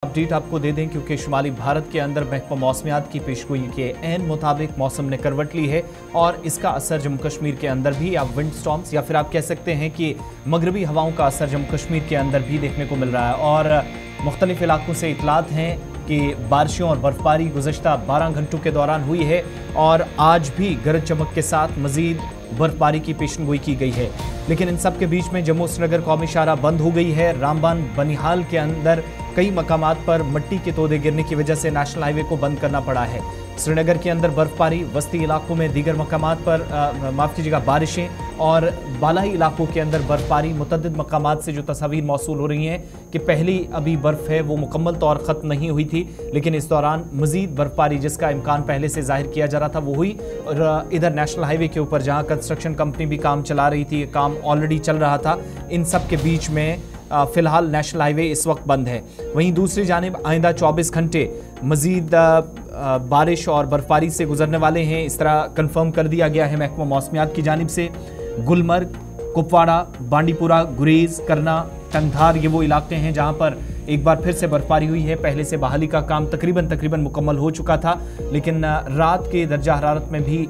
Update आपको दे दें क्योंकि शुमाली भारत के अंदर महकमा मौसमियात की पेशगोई के ऐन मुताबिक मौसम ने करवट ली है और इसका असर जम्मू कश्मीर के अंदर भी आप विंड स्टॉर्म्स या फिर आप कह सकते हैं कि मगरबी हवाओं का असर जम्मू कश्मीर के अंदर भी देखने को मिल रहा है। और मुख्तलिफ इलाकों से इतलात हैं कि बारिशों और बर्फबारी गुज़श्ता 12 घंटों के दौरान हुई है और आज भी गरज चमक के साथ मजीद बर्फबारी की पेशनगोई की गई है। लेकिन इन सब के बीच में जम्मू श्रीनगर कौमी शाहराह बंद हो गई है। रामबन बनिहाल के अंदर कई मकामात पर मिट्टी के तोदे गिरने की वजह से नेशनल हाईवे को बंद करना पड़ा है। श्रीनगर के अंदर बर्फबारी, वस्ती इलाकों में दीगर मकामात पर माफ़ कीजिएगा बारिशें और बालाई इलाकों के अंदर बर्फबारी, मुतअद्दिद मकामात से जो तस्वीर मौसूल हो रही हैं कि पहली अभी बर्फ़ है वो मुकम्मल तौर ख़त्म नहीं हुई थी, लेकिन इस दौरान मज़ीद बर्फबारी जिसका इम्कान पहले से जाहिर किया जा रहा था वो हुई। और इधर नेशनल हाईवे के ऊपर जहाँ कंस्ट्रक्शन कंपनी भी काम चला रही थी, काम ऑलरेडी चल रहा था, इन सब के बीच में फ़िलहाल नेशनल हाईवे इस वक्त बंद है। वहीं दूसरी जानिब आइंदा 24 घंटे मज़ीद बारिश और बर्फबारी से गुजरने वाले हैं, इस तरह कंफर्म कर दिया गया है महकमा मौसमियात की जानिब से। गुलमर्ग, कुपवाड़ा, बांडीपुरा, गुरेज, करना, टंगधार ये वो इलाके हैं जहां पर एक बार फिर से बर्फबारी हुई है। पहले से बहाली का काम तकरीबन मुकम्मल हो चुका था, लेकिन रात के दर्जा हरारत में भी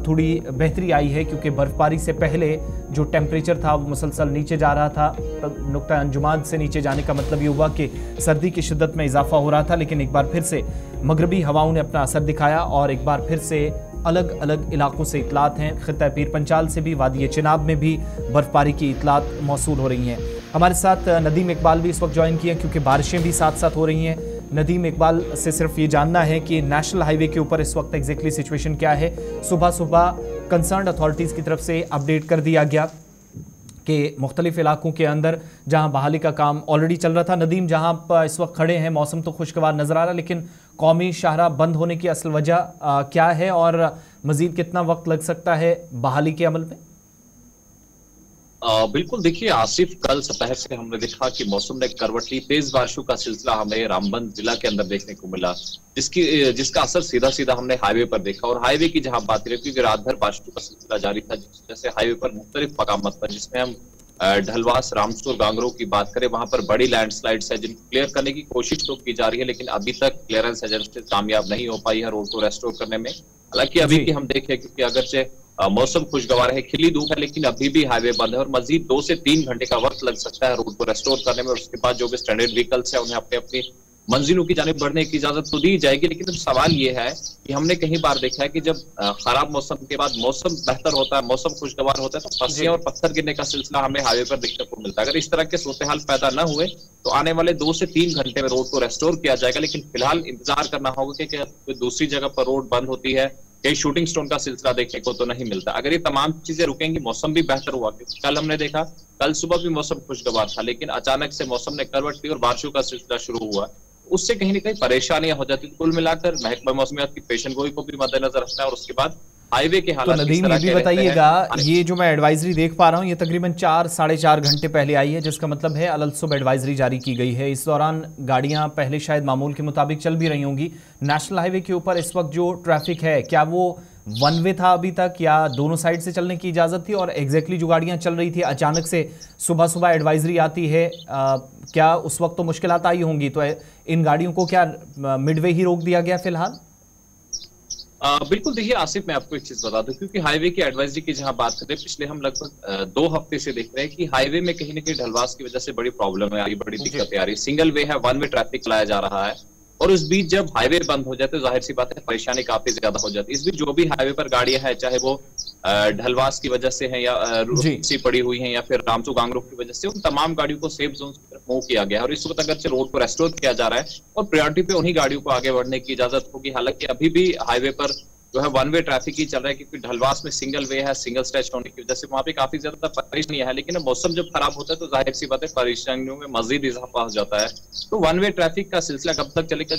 थोड़ी बेहतरी आई है क्योंकि बर्फबारी से पहले जो टेम्परेचर था वो मुसलसल नीचे जा रहा था। नुक्ता अंजुमान से नीचे जाने का मतलब ये हुआ कि सर्दी की शिद्दत में इजाफा हो रहा था, लेकिन एक बार फिर से मगरबी हवाओं ने अपना असर दिखाया और एक बार फिर से अलग अलग इलाकों से इतलात हैं। खित्ता पीर पंचाल से भी, वादी चिनाब में भी बर्फबारी की इतलात मौसूल हो रही हैं। हमारे साथ नदीम इकबाल भी इस वक्त ज्वाइन किए क्योंकि बारिशें भी साथ साथ हो रही हैं। नदीम इकबाल से सिर्फ ये जानना है कि नेशनल हाईवे के ऊपर इस वक्त एग्जैक्टली सिचुएशन क्या है। सुबह सुबह कंसर्न अथॉरिटीज़ की तरफ से अपडेट कर दिया गया कि मुख्तलिफ इलाकों के अंदर जहां बहाली का काम ऑलरेडी चल रहा था। नदीम, जहां आप इस वक्त खड़े हैं मौसम तो खुशगवार नज़र आ रहा है, लेकिन कौमी शाहराह बंद होने की असल वजह क्या है और मज़ीद कितना वक्त लग सकता है बहाली के अमल में? बिल्कुल, देखिए आसिफ, कल दोपहर से हमने देखा कि मौसम ने करवट ली। तेज बारिशों का सिलसिला हमें रामबन जिला के अंदर देखने को मिला, जिसका असर सीधा सीधा हमने हाईवे पर देखा। और हाईवे की जहां बात रही, क्योंकि रात भर बारिशों का सिलसिला जारी था, जैसे हाईवे पर मुख्तलिफ मकामात पर, जिसमें हम ढलवास, रामसुर, गांगरो की बात करें, वहां पर बड़ी लैंडस्लाइड्स है जिनको क्लियर करने की कोशिश तो की जा रही है, लेकिन अभी तक क्लियरेंस एजेंसी कामयाब नहीं हो पाई है रोड को रेस्टोर करने में। हालांकि अभी की हम देखें, क्योंकि अगरचे मौसम खुशगवार है, खिली धूप है, लेकिन अभी भी हाईवे बंद है और मजीद 2 से 3 घंटे का वक्त लग सकता है रोड को रेस्टोर करने में। और उसके बाद जो भी स्टैंडर्ड व्हीकल्स है उन्हें अपने अपनी मंजिलों की जानिब बढ़ने की इजाजत तो दी जाएगी। लेकिन अब सवाल ये है कि हमने कई बार देखा है कि जब खराब मौसम के बाद मौसम बेहतर होता है, मौसम खुशगवार होता है, तो पस्सियां और पत्थर गिरने का सिलसिला हमें हाईवे पर देखने को मिलता है। अगर इस तरह के सूरत हाल पैदा न हुए तो आने वाले 2 से 3 घंटे में रोड को रेस्टोर किया जाएगा। लेकिन फिलहाल इंतजार करना होगा कि दूसरी जगह पर रोड बंद होती है, कई शूटिंग स्टोन का सिलसिला देखने को तो नहीं मिलता। अगर ये तमाम चीजें रुकेंगी, मौसम भी बेहतर हुआ, क्योंकि कल हमने देखा, कल सुबह भी मौसम खुशगवार था, लेकिन अचानक से मौसम ने करवट ली और बारिशों का सिलसिला शुरू हुआ, उससे कहीं ना कहीं परेशानियां हो जाती। कुल मिलाकर महकमा मौसमियात की पेशनगोई को भी मद्देनजर रखना है और उसके बाद हाईवे के हालात। तो नदीम, ये भी बताइएगा, ये जो मैं एडवाइजरी देख पा रहा हूँ ये तकरीबन 4 साढ़े 4 घंटे पहले आई है, जिसका मतलब है अलसुब एडवाइजरी जारी की गई है। इस दौरान गाड़ियां पहले शायद मामूल के मुताबिक चल भी रही होंगी। नेशनल हाईवे के ऊपर इस वक्त जो ट्रैफिक है, क्या वो वन वे था अभी तक या दोनों साइड से चलने की इजाज़त थी? और एग्जैक्टली जो गाड़ियां चल रही थी, अचानक से सुबह सुबह एडवाइजरी आती है, क्या उस वक्त तो मुश्किलात आई होंगी, तो इन गाड़ियों को क्या मिडवे ही रोक दिया गया फिलहाल? बिल्कुल, देखिए आसिफ, मैं आपको एक चीज बता दूं, क्योंकि हाईवे की एडवाइजरी की जहां बात करें, पिछले हम लगभग 2 हफ्ते से देख रहे हैं कि हाईवे में कहीं ना कहीं ढलवास की वजह से बड़ी प्रॉब्लम है, बड़ी दिक्कतें आ रही है। सिंगल वे है, 1 वे ट्रैफिक चलाया जा रहा है और उस बीच जब हाईवे बंद हो जाते तो जाहिर सी बात है परेशानी काफी ज्यादा हो जाती है। इस बीच जो भी हाईवे पर गाड़ियां हैं, चाहे वो ढलवास की वजह से है या सी पड़ी हुई है या फिर रामसू गांगरू की वजह से, उन तमाम गाड़ियों को सेफ जोन की तरफ मूव किया गया है। और इस वक्त अगर से रोड को रेस्टोर किया जा रहा है और प्रायोरिटी पे उन्हीं गाड़ियों को आगे बढ़ने की इजाजत होगी। हालांकि अभी भी हाईवे पर जो है 1 वे ट्रैफिक ही चल रहा है, क्योंकि ढलवास में सिंगल वे है, सिंगल स्ट्रेच होने की वजह से वहां पे काफी ज्यादा परेशानी है। लेकिन मौसम जब खराब होता है तो जाहिर सी बात है परेशानियों में मजीद इजाफा हो जाता है। तो 1 वे ट्रैफिक का सिलसिला कब तक चलेगा?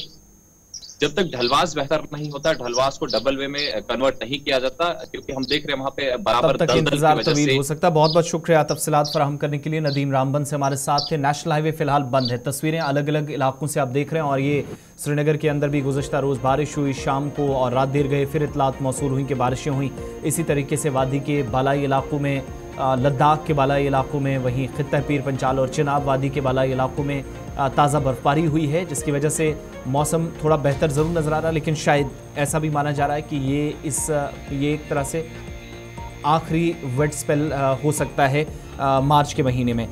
जब तक ढलवास बेहतर नहीं होता, ढलवास को डबल वे में कन्वर्ट नहीं किया जाता, क्योंकि हम देख रहे हैं वहां पे बराबर तब तक इंतजार तवील हो सकता है। बहुत बहुत शुक्रिया तफसीलात फराहम करने के लिए। नदीम रामबन से हमारे साथ थे। नेशनल हाईवे फिलहाल बंद है, तस्वीरें अलग अलग इलाकों से आप देख रहे हैं और ये श्रीनगर के अंदर भी गुज़श्ता रोज़ बारिश हुई, शाम को और रात देर गए फिर इतलात मौसूल हुई कि बारिशें हुई। इसी तरीके से वादी के बालाई इलाकों में लद्दाख के बालाई इलाकों में, वहीं खित्ता पीर पंचाल और चिनाब वादी के बालाई इलाकों में ताज़ा बर्फबारी हुई है, जिसकी वजह से मौसम थोड़ा बेहतर ज़रूर नज़र आ रहा है। लेकिन शायद ऐसा भी माना जा रहा है कि ये एक तरह से आखिरी वेट स्पेल हो सकता है मार्च के महीने में।